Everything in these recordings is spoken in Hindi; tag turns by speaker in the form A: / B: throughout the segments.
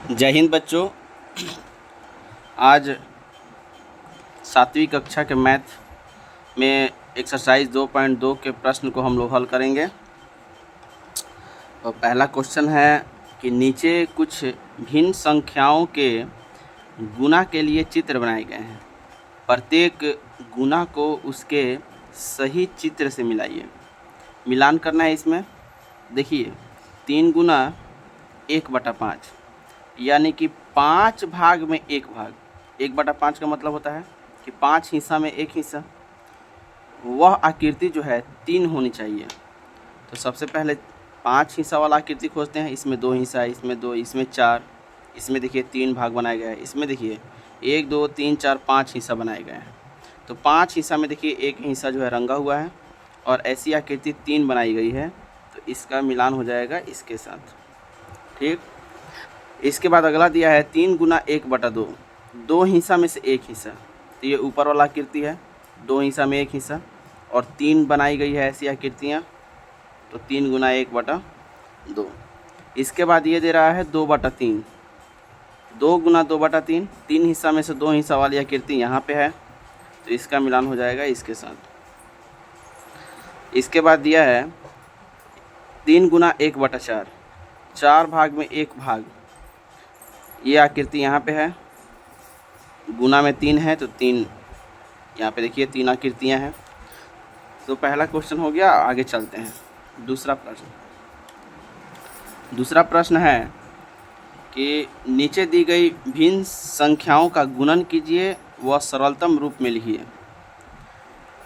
A: जय हिंद बच्चों। आज 7वीं कक्षा के मैथ में एक्सरसाइज 2.2 के प्रश्न को हम लोग हल करेंगे। तो पहला क्वेश्चन है कि नीचे कुछ भिन्न संख्याओं के गुणा के लिए चित्र बनाए गए हैं। प्रत्येक गुणा को उसके सही चित्र से मिलाइए। मिलान करना है इसमें। देखिए 3 गुना 1/5 यानी कि 5 भाग में 1 भाग। 1/5 का मतलब होता है कि 5 हिस्सा में 1 हिस्सा। वह आकृति जो है 3 होनी चाहिए। तो सबसे पहले 5 हिस्सा वाला आकृति खोजते हैं। इसमें 2 हिस्सा है, इसमें 2, इसमें 4, इसमें देखिए 3 भाग बनाए गए हैं। इसमें देखिए 1 2 3 4 5 हिस्सा बनाए गए हैं। तो 5 हिस्सा में देखिए एक हिस्सा जो है रंगा हुआ है और ऐसी आकृति 3 बनाई गई है। तो इसका मिलान हो जाएगा इसके साथ। ठीक। इसके बाद अगला दिया है 3 गुना 1/2। 2 हिस्सा में से 1 हिस्सा। तो ये ऊपर वाला आकृति है, 2 हिस्सा में 1 हिस्सा और 3 बनाई गई है ऐसी आकृतियाँ। तो 3 गुना 1/2। इसके बाद ये दे रहा है 2/3। 2 गुना 2/3। 3 हिस्सा में से 2 हिस्सा वाली आकृति यहाँ पे है। तो इसका मिलान हो जाएगा इसके साथ। इसके बाद दिया है 3 गुना 1/4। 4 भाग में 1 भाग। ये आकृति यहाँ पे है, गुना में 3 है तो 3 यहाँ पे देखिए 3 आकृतियाँ हैं। तो पहला क्वेश्चन हो गया। आगे चलते हैं दूसरा प्रश्न है कि नीचे दी गई भिन्न संख्याओं का गुणन कीजिए व सरलतम रूप में लिखिए।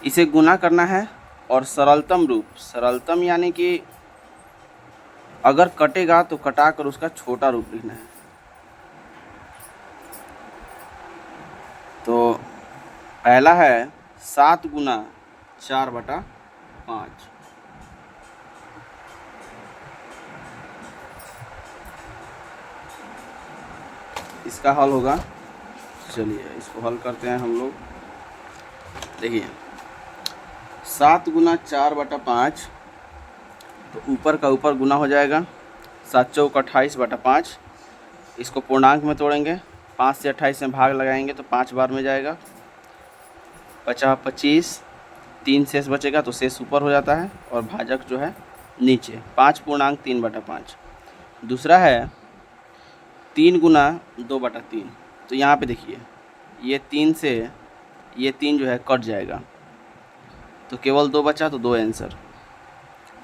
A: इसे गुना करना है और सरलतम रूप, सरलतम यानी कि अगर कटेगा तो कटाकर उसका छोटा रूप लिखना है। तो पहला है 7 गुना 4/5। इसका हल होगा। चलिए इसको हल करते हैं हम लोग। देखिए 7 गुना 4/5 तो ऊपर का ऊपर गुना हो जाएगा। 7 चौक 28/5। इसको पूर्णांक में तोड़ेंगे, 5 से 28 में भाग लगाएंगे तो 5 बार में जाएगा। 50 25, 3 शेष बचेगा तो शेष ऊपर हो जाता है और भाजक जो है नीचे। 5 पूर्णांक 3/5। दूसरा है 3 गुना 2/3। तो यहाँ पे देखिए ये 3 से ये 3 जो है कट जाएगा तो केवल 2 बचा, तो 2 आंसर।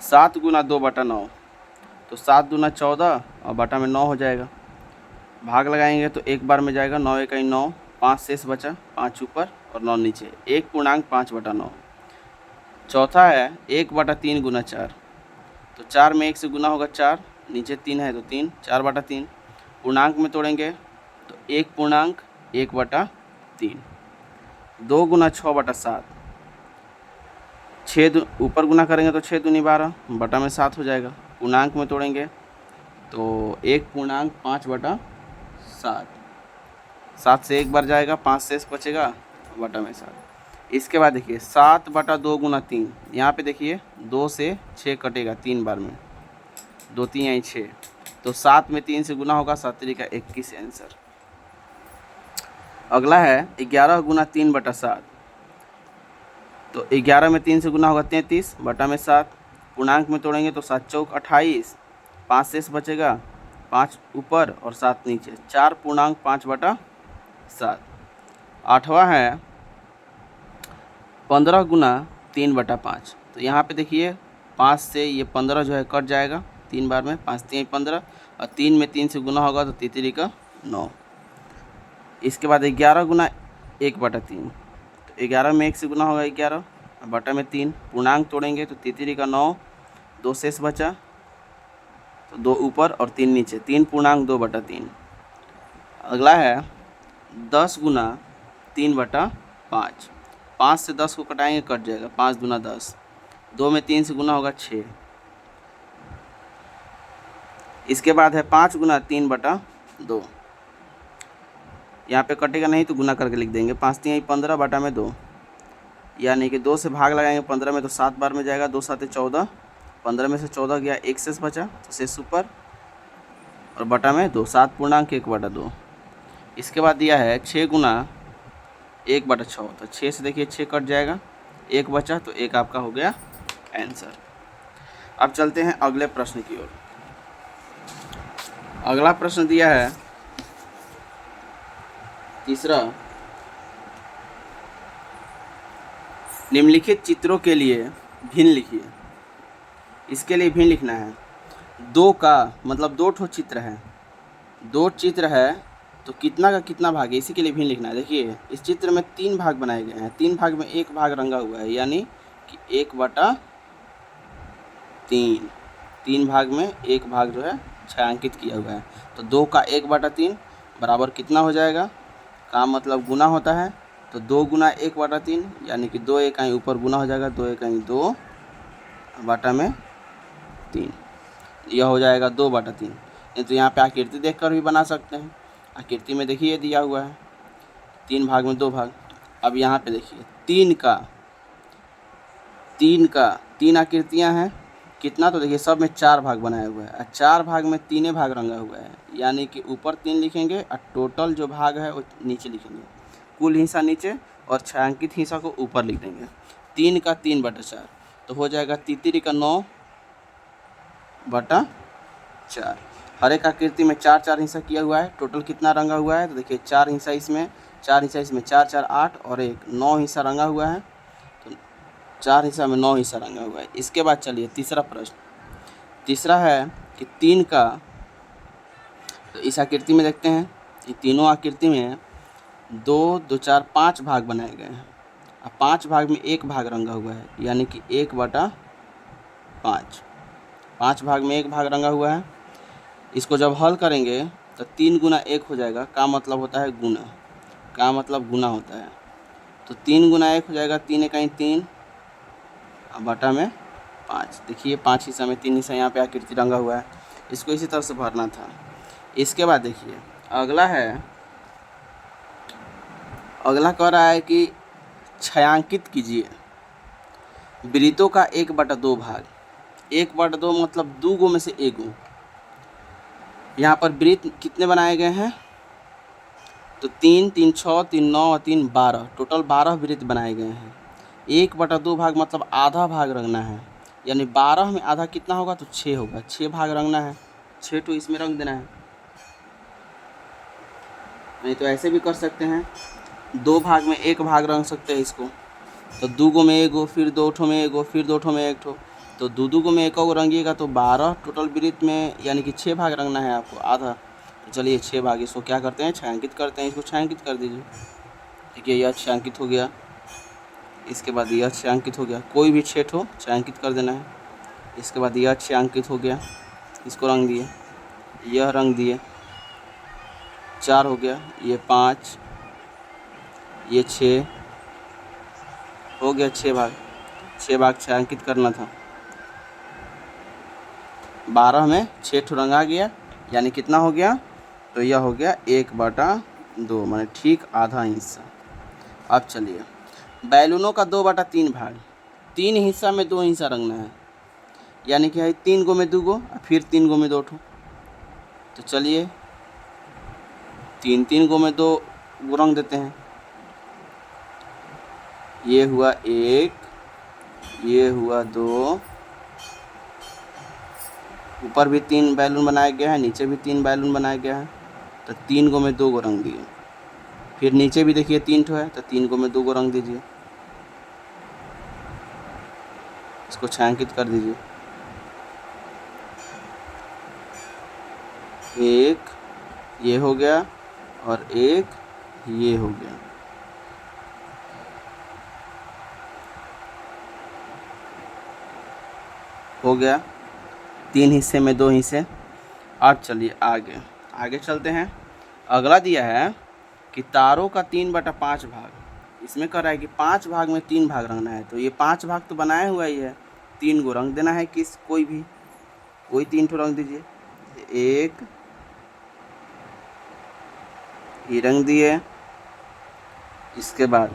A: 7 गुना 2/9 तो 7 दूना 14 और बटा में 9 हो जाएगा। भाग लगाएंगे तो एक बार में जाएगा, 9 1 9, 5 शेष बचा, 5 ऊपर और 9 नीचे। 1 पूर्णांक 5/9। चौथा है 1/3 गुना 4। तो 4 में 1 से गुना होगा 4, नीचे 3 है तो 3, 4/3। पूर्णांक में तोड़ेंगे तो 1 पूर्णांक 1/3। 2 गुना 6/7। 6 ऊपर गुना करेंगे तो 6 दूनी 12, बटा में 7 हो जाएगा। पूर्णांक में तोड़ेंगे तो 1 पूर्णांक 5/7। 7 से एक बार जाएगा, 5 शेष बचेगा, बटा में 7। इसके बाद देखिए 7/2 गुना 3। यहाँ पे देखिए 2 से 6 कटेगा 3 बार में, 2 3 यहीं 6। तो 7 में 3 से गुना होगा, 7 3 का 21 आंसर। अगला है 11 गुना 3/7। तो 11 में 3 से गुना होगा 33, बटा में 7। पूर्णांक में तोड़ेंगे तो 7 चौक 28, 5 शेष बचेगा, 5 ऊपर और 7 नीचे। 4 पूर्णांक 5/7। आठवां है 15 गुना 3/5। तो यहाँ पे देखिए 5 से ये 15 जो है कट जाएगा 3 बार में, 5 3 15 और 3 में 3 से गुना होगा तो 3 का 9। इसके बाद 11 गुना 1/3। तो 11 में 1 से गुना होगा 11, बटा में 3। पूर्णांक तोड़ेंगे तो 3 का 9, 2 शेष बचा तो 2 ऊपर और 3 नीचे। 3 पूर्णांक 2/3। अगला है 10 गुना 3/5। 5 से 10 को कटाएंगे कट जाएगा, 5 दूना 10। 2 में 3 से गुना होगा 6। इसके बाद है 5 गुना 3/2। यहाँ पे कटेगा नहीं तो गुना करके लिख देंगे। 5 3 15, बटा में 2, यानी कि 2 से भाग लगाएंगे 15 में तो 7 बार में जाएगा। 2 7 14, 15 में से 14 गया, 1 शेष बचा तो शेष ऊपर और बटा में 2, 7.1/2। इसके बाद दिया है 6 गुना 1/6, तो 6 से देखिए 6 कट जाएगा, 1 बचा, तो 1 आपका हो गया आंसर। अब चलते हैं अगले प्रश्न की ओर। अगला प्रश्न दिया है तीसरा, निम्नलिखित चित्रों के लिए भिन्न लिखिए। इसके लिए भिन्न लिखना है। 2 का मतलब 2 ठो चित्र है, 2 चित्र है तो कितना का कितना भाग है, इसी के लिए भिन्न लिखना है। देखिए इस चित्र में 3 भाग बनाए गए हैं, 3 भाग में 1 भाग रंगा हुआ है, यानी कि 1/3। 3 भाग में 1 भाग जो है छायांकित किया हुआ है। तो 2 का 1/3 बराबर कितना हो जाएगा, काम मतलब गुना होता है, तो 2 गुना 1/3 यानी कि 2 इकाई ऊपर गुना हो जाएगा, 2 इकाई 2 बटा में 3, यह हो जाएगा 2/3। नहीं तो यहाँ पे आकृति देखकर भी बना सकते हैं। आकृति में देखिए दिया हुआ है 3 भाग में 2 भाग। अब यहाँ पे देखिए 3 का 3 आकृतियाँ हैं, कितना, तो देखिए सब में 4 भाग बनाया हुआ है, और 4 भाग में 3 भाग रंगा हुआ है, यानी कि ऊपर 3 लिखेंगे और टोटल जो भाग है वो नीचे लिखेंगे, कुल हिस्सा नीचे और छायांकित हिस्सा को ऊपर लिख देंगे। 3 का 3/4 तो हो जाएगा 3 का 9/4। हर एक आकृति में 4 हिस्सा किया हुआ है, टोटल कितना रंगा हुआ है, तो देखिए 4 हिस्सा इसमें, 4 4 8 और 1 9 हिस्सा रंगा हुआ है, तो 4 हिस्सा में 9 हिस्सा रंगा हुआ है। इसके बाद चलिए तीसरा प्रश्न। तीसरा है कि 3 का, तो इस आकृति में देखते हैं, ये तीनों आकृति में 2 2 4 5 भाग बनाए गए हैं, और 5 भाग में 1 भाग रंगा हुआ है, यानी कि 1/5। 5 भाग में 1 भाग रंगा हुआ है। इसको जब हल करेंगे तो 3 गुना 1 हो जाएगा, का मतलब होता है गुना, का मतलब गुना होता है, तो 3 गुना 1 हो जाएगा, 3 इकाई 3 और बटा में 5। देखिए 5 हिस्सा में 3 हिस्सा यहाँ पे आकृति रंगा हुआ है, इसको इसी तरह से भरना था। इसके बाद देखिए अगला कह रहा है कि छायांकित कीजिए वृत्तों का 1/2 भाग। 1/2 मतलब 2 गो में से 1 गो। यहाँ पर वृत्त कितने बनाए गए हैं, तो 3 3 6 3 9 और 3 12, टोटल 12 वृत्त बनाए गए हैं। 1/2 भाग मतलब आधा भाग रंगना है, यानी 12 में आधा कितना होगा, तो 6 होगा, 6 भाग रंगना है, 6 तो इसमें रंग देना है। नहीं तो ऐसे भी कर सकते हैं, 2 भाग में 1 भाग रंग सकते हैं इसको, तो 2 गो में 1 गो, फिर 2 ठो में 1 गो, फिर 2 ठो में 1 ठो, तो 2 गो में 1 गो रंगिएगा तो 12 टोटल वृत्त में, यानी कि 6 भाग रंगना है आपको, आधा। तो चलिए 6 भाग, इसको क्या करते हैं, छायांकित करते हैं। इसको छायांकित कर दीजिए। देखिए यह छायांकित हो गया, इसके बाद यह छायांकित हो गया, कोई भी 6 ठो छायांकित कर देना है। इसके बाद यह छायांकित हो गया, इसको रंग दिए, यह रंग दिए, 4 हो गया, ये 5, ये 6 हो गया, 6 भाग, 6 भाग छायांकित करना था। 12 में 6 ठो रंगा गया, यानी कितना हो गया, तो यह हो गया 1/2, माने ठीक आधा हिस्सा। अब चलिए बैलूनों का 2/3 भाग, 3 हिस्सा में 2 हिस्सा रंगना है, यानी कि 3 गो में 2 गो, फिर 3 गो में 2 ठो। तो चलिए 3 गो में 2 गो रंग देते हैं। ये हुआ 1, ये हुआ 2, ऊपर भी 3 बैलून बनाया गया है, नीचे भी 3 बैलून बनाया गया है, तो 3 गो में 2 गो रंग दिए। फिर नीचे भी देखिए 3 ठो है, तो 3 गो में 2 गो रंग दीजिए। इसको छायांकित कर दीजिए, 1 ये हो गया और 1 ये हो गया। हो गया 3 हिस्से में 2 हिस्से। अब चलिए आगे चलते हैं। अगला दिया है कि तारों का 3/5 भाग, इसमें कह रहा है कि 5 भाग में 3 भाग रंगना है, तो ये 5 भाग तो बनाया हुआ ही है, 3 गो रंग देना है, कोई 3 ठो रंग दीजिए। 1 ये रंग दिए, इसके बाद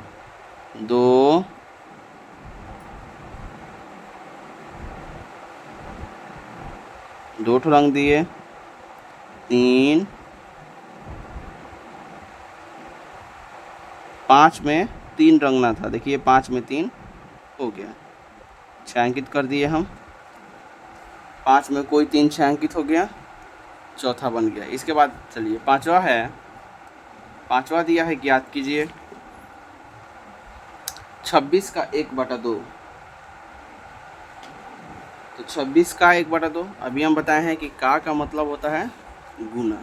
A: 2 ठो रंग दिए, 3, 5 में 3 रंगना था, देखिए 5 में 3 हो गया, छायांकित कर दिए हम। 5 में कोई 3 छायांकित हो गया, चौथा बन गया। इसके बाद चलिए पांचवा है, पांचवा दिया है, ज्ञात कीजिए 26 का 1/2। तो 26 का 1/2 अभी हम बताए हैं कि का मतलब होता है गुना,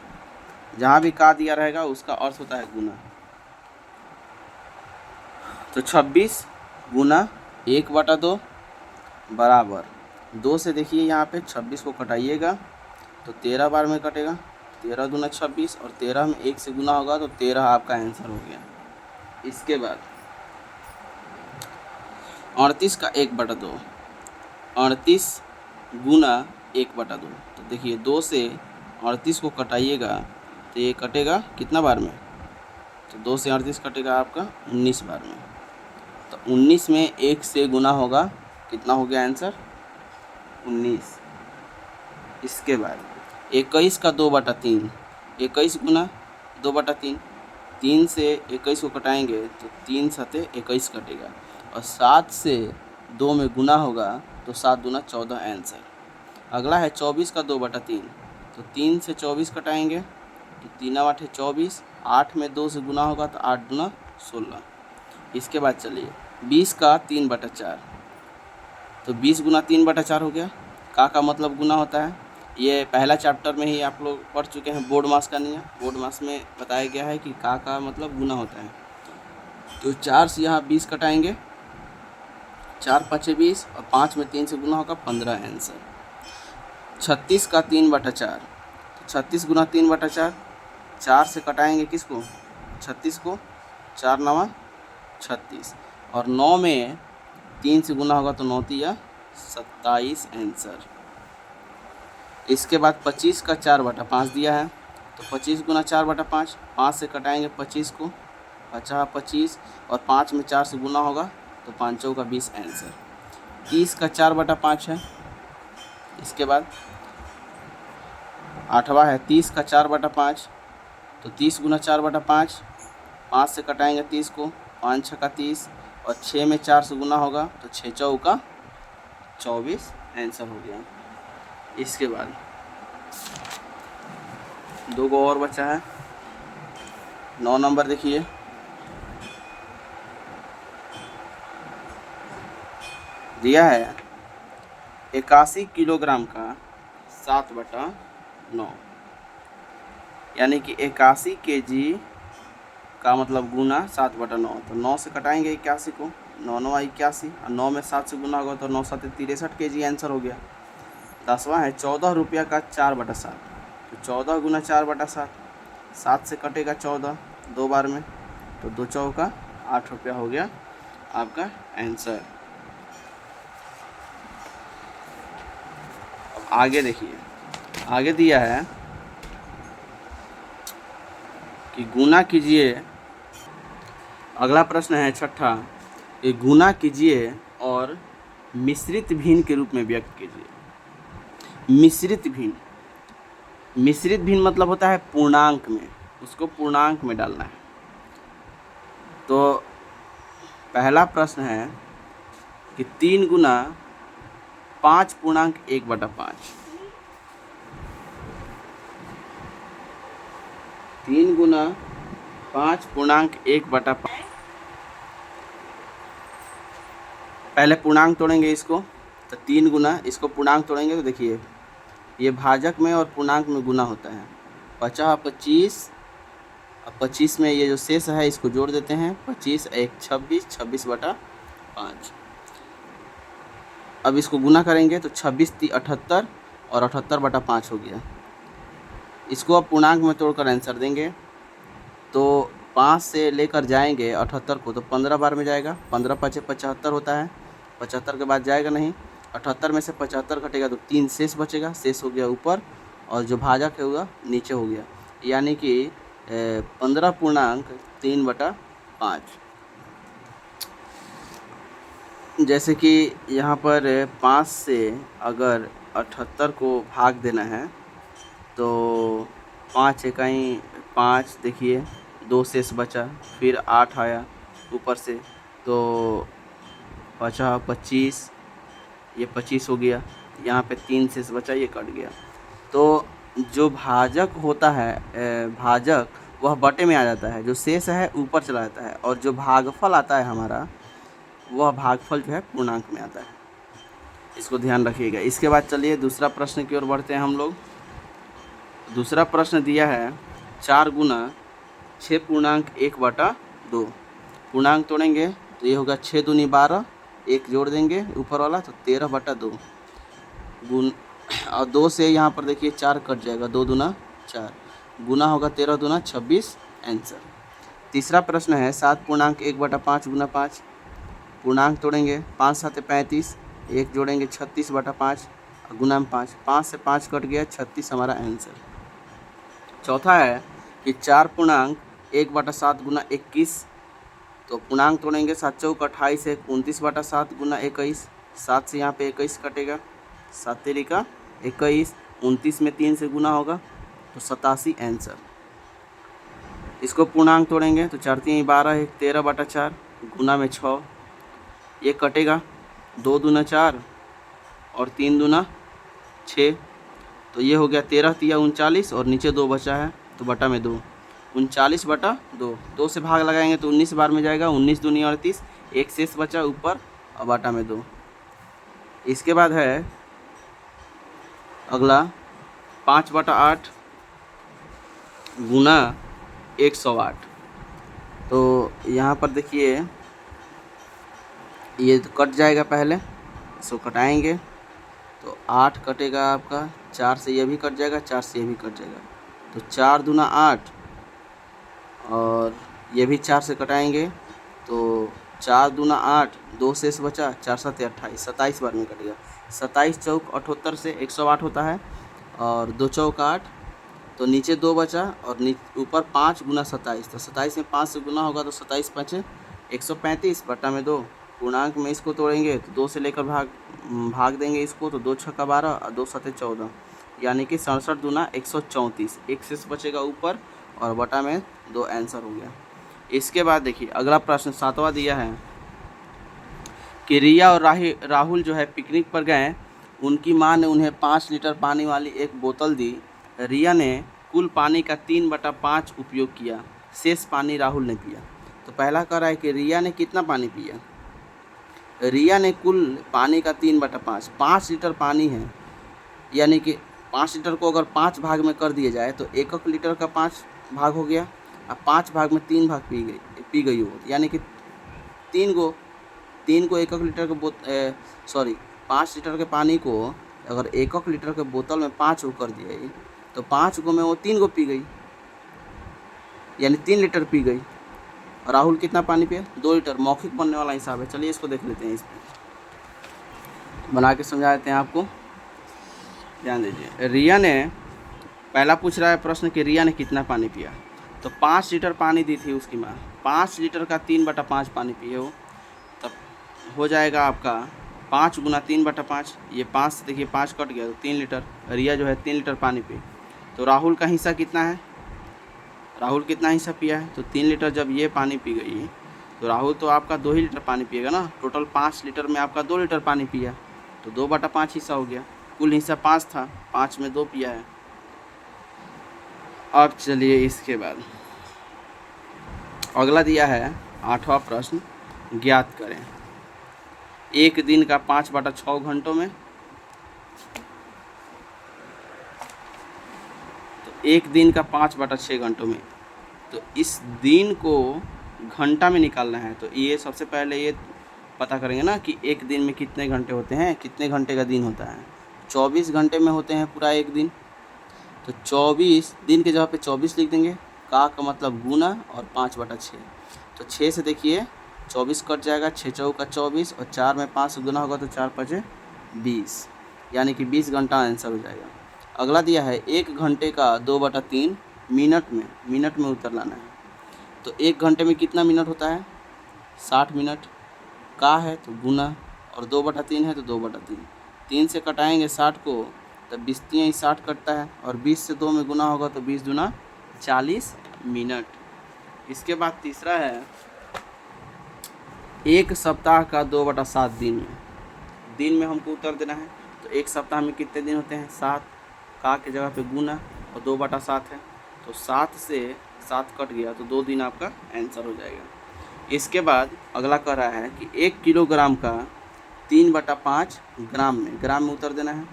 A: जहाँ भी का दिया रहेगा उसका अर्थ होता है गुना। तो 26 गुना 1/2 बराबर 2 से देखिए यहाँ पे 26 को कटाइएगा तो 13 बार में कटेगा, 13 दूना 26 और 13 में 1 से गुना होगा तो 13 आपका आंसर हो गया। इसके बाद 38 का 1/2, 38 गुना 1/2। तो देखिए 2 से 38 को कटाइएगा तो ये कटेगा कितना बार में, तो 2 से 38 कटेगा आपका 19 बार में। तो 19 में 1 से गुना होगा, कितना हो गया आंसर 19। इसके बाद 21 का 2/3, 21 गुना 2/3, 3 से 21 को कटाएंगे तो 3 सते 21 कटेगा और 7 से 2 में गुना होगा तो 7 दूना 14 आंसर। अगला है 24 का 2/3, तो 3 से 24 कटाएंगे तो 3 8 24, 8 में 2 से गुना होगा तो 8 दूना 16। इसके बाद चलिए 20 का 3/4, तो 20 गुना 3/4 हो गया। का मतलब गुना होता है, ये पहला चैप्टर में ही आप लोग पढ़ चुके हैं, बोर्ड मास का नियम। बोर्ड मास में बताया गया है कि का मतलब गुना होता है। तो 4 से यहाँ 20 कटाएंगे, 4 5 20 और 5 में 3 से गुना होगा 15 आंसर। 36 का 3/4, तो 36 गुना 3/4, 4 से कटाएंगे किसको 36 को, 4 9 36 और 9 में 3 से गुना होगा तो 9 3 27 आंसर। इसके बाद 25 का 4/5 दिया है, तो 25 गुना 4/5, 5 से कटाएंगे 25 को, 50 25 और 5 में 4 से गुना होगा तो 5 चौका 20 आंसर। 30 का 4/5 है। इसके बाद 8वां है 30 का 4/5, तो 30 गुना 4/5, 5 से कटाएंगे 30 को, 5 6 का 30 और 6 में 4 से गुना होगा तो 6 चौका 24 आंसर हो गया। इसके बाद 2 को और बचा है, 9 नंबर देखिए, दिया है 81 किलोग्राम का 7/9, यानी कि 81 kg का मतलब गुना 7/9। तो 9 से कटाएंगे 81 को, 9 9 81 और 9 में 7 से गुना होगा तो 9 7 63 kg आंसर हो गया। 10वां है 14 रुपया का 4/7, तो 14 गुना 4/7, 7 से कटेगा 14 2 बार में तो 2 चौका 8 रुपया हो गया आपका आंसर। अब आगे देखिए, आगे दिया है कि गुना कीजिए। अगला प्रश्न है 6ठा, कि गुना कीजिए और मिश्रित भिन्न के रूप में व्यक्त कीजिए। मिश्रित भिन्न, मिश्रित भिन्न मतलब होता है पूर्णांक में, उसको पूर्णांक में डालना है। तो पहला प्रश्न है कि 3 गुना 5 पूर्णांक 1/5, 3 गुना 5 पूर्णांक 1/5। पहले पूर्णांक तोड़ेंगे इसको, तो 3 गुना, इसको पूर्णांक तोड़ेंगे तो देखिए ये भाजक में और पूर्णांक में गुना होता है। 50 25 और 25 में ये जो शेष है इसको जोड़ देते हैं, 25 1 26, 26/5। अब इसको गुना करेंगे तो 26 3 78 और 78/5 हो गया। इसको अब पूर्णांक में तोड़कर आंसर देंगे तो 5 से लेकर जाएंगे 78 को तो 15 बार में जाएगा, 15 5 75 होता है, 75 के बाद जाएगा नहीं, 78 में से 75 घटेगा तो 3 शेष बचेगा, शेष हो गया ऊपर और जो भाजक है हुआ नीचे हो गया, यानी कि 15 पूर्णांक 3/5। जैसे कि यहाँ पर 5 से अगर 78 को भाग देना है तो 5 इकाई 5, देखिए 2 शेष बचा, फिर 8 आया ऊपर से, तो बचा 25, ये 25 हो गया, यहाँ पे 3 शेष बचा, ये कट गया। तो जो भाजक होता है भाजक वह बटे में आ जाता है, जो शेष है ऊपर चला जाता है, और जो भागफल आता है हमारा वह भागफल जो है पूर्णांक में आता है। इसको ध्यान रखिएगा। इसके बाद चलिए दूसरा प्रश्न की ओर बढ़ते हैं हम लोग। दूसरा प्रश्न दिया है 4 गुना 6 पूर्णांक 1/2। पूर्णांक तोड़ेंगे तो ये होगा 6 दूनी 12, एक जोड़ देंगे ऊपर वाला तो 13/2 गुण, और 2 से यहाँ पर देखिए 4 कट जाएगा, 2 दूना 4, गुना होगा 13 दूना 26, आंसर। तीसरा प्रश्न है 7 पूर्णांक 1/5 गुना 5। पूर्णांक तोड़ेंगे, 5 7 35, एक जोड़ेंगे 36/5 गुना में 5, 5 से 5 कट गया, 36 हमारा आंसर। चौथा है कि 4 पूर्णांक 1/7 गुना 21। तो पूर्णांक तोड़ेंगे, 7 चौक 28 है, 29/7 गुना 21, 7 से यहाँ पे 21 कटेगा, 7 तेरी का 21, 29 में 3 से गुना होगा तो 87 आंसर। इसको पूर्णांक तोड़ेंगे तो 4 3 12 है, 13/4 गुना में 6, ये कटेगा, 2 दूना 4 और 3 दूना 6, तो ये हो गया 13 तिया 39 और नीचे 2 बचा है तो बटा में 2, 39/2, 2 से भाग लगाएंगे तो 19 बार में जाएगा, 19 दूनी 38, एक शेष बचा ऊपर और बटा में 2। इसके बाद है अगला 5/8 गुना 108। तो यहाँ पर देखिए ये तो कट जाएगा, पहले इसको कटाएंगे तो 8 कटेगा आपका, 4 से ये भी कट जाएगा, 4 से ये भी कट जाएगा, तो 4 दूना 8 और ये भी 4 से कटाएंगे तो 4 दूना 8, 2 शेष बचा, 4 7 28, 27 बार में कटेगा, 27 चौक 78 से 108 होता है, और 2 चौक 8, तो नीचे 2 बचा और ऊपर 5 गुना 27, तो 27 में 5 से गुना होगा तो 27 5 135 बटा में 2। पूर्णांक में इसको तोड़ेंगे तो 2 से लेकर भाग देंगे इसको, तो 2 छक्का 12 और 2 7 14, यानी कि 67 दूना 134, एक शेष बचेगा ऊपर और बटा में 2 आंसर हो गया। इसके बाद देखिए अगला प्रश्न 7वां दिया है कि रिया और राहुल जो है पिकनिक पर गए, उनकी माँ ने उन्हें 5 लीटर पानी वाली एक बोतल दी। रिया ने कुल पानी का 3/5 उपयोग किया, शेष पानी राहुल ने पिया। तो पहला कह रहा है कि रिया ने कितना पानी पिया। रिया ने कुल पानी का 3/5, 5 लीटर पानी है, यानी कि 5 लीटर को अगर 5 भाग में कर दिया जाए तो 1 लीटर का 5 भाग हो गया, अब 5 भाग में 3 भाग पी गई वो, यानी कि 3 को 1 लीटर के 5 लीटर के पानी को अगर 1 लीटर के बोतल में 5 को कर दिया तो 5 को में वो 3 को पी गई, यानी 3 लीटर पी गई। और राहुल कितना पानी पिया, 2 लीटर। मौखिक बनने वाला हिसाब है, चलिए इसको देख लेते हैं, इस पर बना के समझा देते हैं आपको, ध्यान दीजिए। रिया ने, पहला पूछ रहा है प्रश्न कि रिया ने कितना पानी पिया, तो 5 लीटर पानी दी थी उसकी माँ, 5 लीटर का 3/5 पानी पिए वो, तब हो जाएगा आपका 5 गुना 3/5, ये 5 से देखिए 5 कट गया तो 3 लीटर, रिया जो है 3 लीटर पानी पी। तो राहुल का हिस्सा कितना है, राहुल कितना हिस्सा पिया है, तो 3 लीटर जब ये पानी पी गई तो राहुल तो आपका 2 ही लीटर पानी पिएगा ना, टोटल 5 लीटर में आपका 2 लीटर पानी पिया, तो 2/5 हिस्सा हो गया, कुल हिस्सा 5 था, 5 में 2 पिया है। अब चलिए इसके बाद अगला दिया है 8वां प्रश्न, ज्ञात करें एक दिन का 5/6 घंटों में, तो एक दिन का 5/6 घंटों में, तो इस दिन को घंटा में निकालना है। तो ये सबसे पहले ये पता करेंगे ना कि एक दिन में कितने घंटे होते हैं, कितने घंटे का दिन होता है, 24 घंटे में होते हैं पूरा एक दिन, तो 24 दिन के जगह पे 24 लिख देंगे, का मतलब गुना और 5/6, तो 6 से देखिए 24 कट जाएगा, 6 चौका 24 और 4 में 5 से गुना होगा तो 4 5 20, यानी कि 20 घंटा आंसर हो जाएगा। अगला दिया है 1 घंटे का 2/3 मिनट में उत्तर लाना है। तो 1 घंटे में कितना मिनट होता है, 60 मिनट, का है तो गुना और 2/3 है तो 2/3, 3 से कटाएंगे 60 को तो 20 3 60 कटता है, और 20 से 2 में गुना होगा तो 20 दूना 40 मिनट। इसके बाद तीसरा है, एक सप्ताह का 2/7 दिन में हमको उत्तर देना है। तो एक सप्ताह में कितने दिन होते हैं? 7, का के जगह पे गुना और 2/7 है, तो 7 से 7 कट गया तो 2 दिन आपका आंसर हो जाएगा। इसके बाद अगला कह रहा है कि 1 किलोग्राम का 3/5 ग्राम में उत्तर देना है।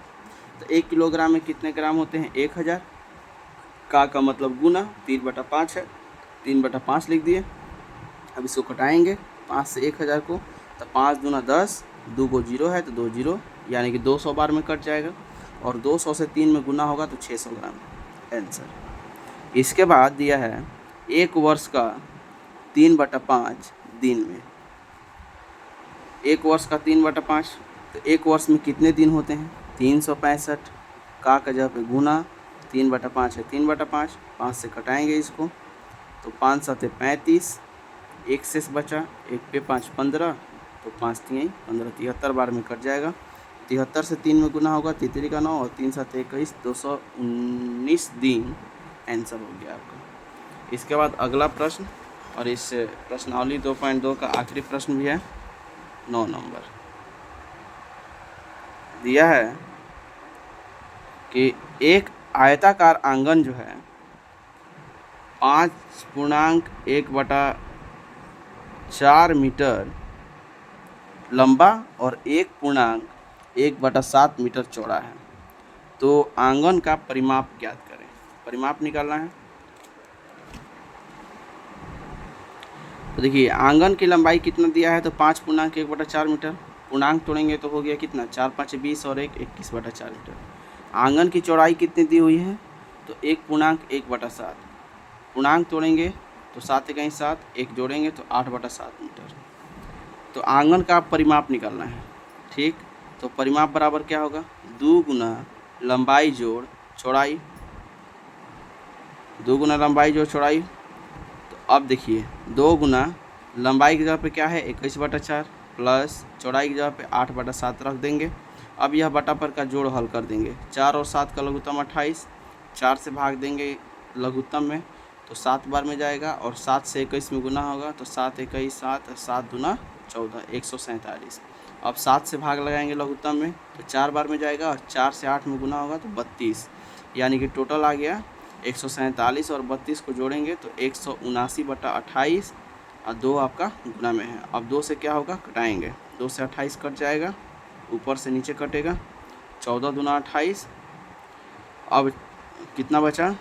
A: तो 1 किलोग्राम में कितने ग्राम होते हैं? 1000, का मतलब गुना 3/5 है, 3/5 लिख दिए। अब इसको कटाएंगे 5 से 1000 को, तो 5 दूना 10, 2 को 0 है तो 2 0, यानी कि 200 बार में कट जाएगा, और 200 से 3 में गुना होगा तो 600 ग्राम आंसर। इसके बाद दिया है 1 वर्ष का 3/5 दिन में। 1 वर्ष का 3/5, तो 1 वर्ष में कितने दिन होते हैं? 365, का जगह पे गुना 3/5 है 3/5, 5 से कटाएंगे इसको, तो 5 7 35, 1 शेष बचा, 1 पे 5 15, तो 5 3 15, 73 बार में कट जाएगा। 73 से 3 में गुना होगा, 33 का 9 और 3 7 21, 219 दिन आंसर हो गया आपका। इसके बाद अगला प्रश्न, और इस प्रश्नावली 2.2 का आखिरी प्रश्न भी है, 9 नंबर। दिया है कि एक आयताकार आंगन जो है 5.1/4 मीटर लंबा और 1.1/7 मीटर चौड़ा है। तो आंगन का परिमाप ज्ञात करें। परिमाप निकालना है। तो देखिए आंगन की लंबाई कितना दिया है, तो 5.1/4 मीटर। पूर्णांक तोड़ेंगे तो हो गया कितना? 4 5 20 और 1 21/4 मीटर। आंगन की चौड़ाई कितनी दी हुई है? तो 1.1/7। पूर्णांक तोड़ेंगे तो 7 1 7, 1 जोड़ेंगे तो 8/7 मीटर। तो आंगन का परिमाप निकालना है, ठीक। तो परिमाप बराबर क्या होगा? 2 गुना लंबाई जोड़ चौड़ाई, 2 गुना लंबाई जोड़ चौड़ाई। तो अब देखिए 2 गुना लंबाई की जगह पे क्या है? 21/4 प्लस चौड़ाई की जगह पे 8/7 रख देंगे। अब यह बटा पर का जोड़ हल कर देंगे। 4 और 7 का लघुत्तम 28, 4 से भाग देंगे लघुत्तम में तो 7 बार में जाएगा, और 7 से 21 में गुना होगा तो 7 21 7, 7 दूना 14, 147। अब 7 से भाग लगाएंगे लघुत्तम में तो 4 बार में जाएगा, और 4 से 8 में गुना होगा तो 32, यानी कि टोटल आ गया 147, और 32 को जोड़ेंगे तो 179/28, और 2 आपका गुना में है। अब 2 से क्या होगा? कटाएंगे, 2 से 28 कट जाएगा, ऊपर से नीचे कटेगा, 14 दूना 28। अब कितना बचा?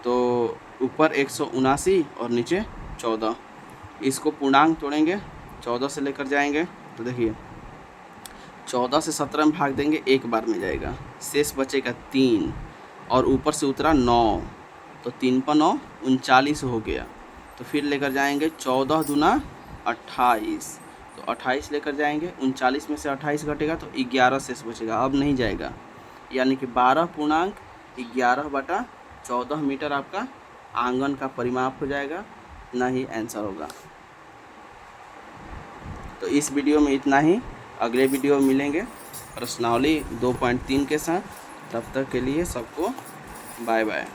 A: तो ऊपर 179 और नीचे 14। इसको पूर्णांक तोड़ेंगे, 14 से लेकर जाएंगे तो देखिए 14 से 17 में भाग देंगे, 1 बार में जाएगा, शेष बचेगा 3, और ऊपर से उतरा 9, तो 3 पर 9 39 हो गया। तो फिर लेकर जाएंगे 14 दूना 28, तो 28 लेकर जाएंगे, 39 में से 28 घटेगा तो 11 शेष बचेगा, अब नहीं जाएगा, यानी कि 12.11/14 मीटर आपका आंगन का परिमाप हो जाएगा, इतना ही आंसर होगा। तो इस वीडियो में इतना ही, अगले वीडियो में मिलेंगे प्रश्नावली 2.3 के साथ। तब तक के लिए सबको बाय बाय।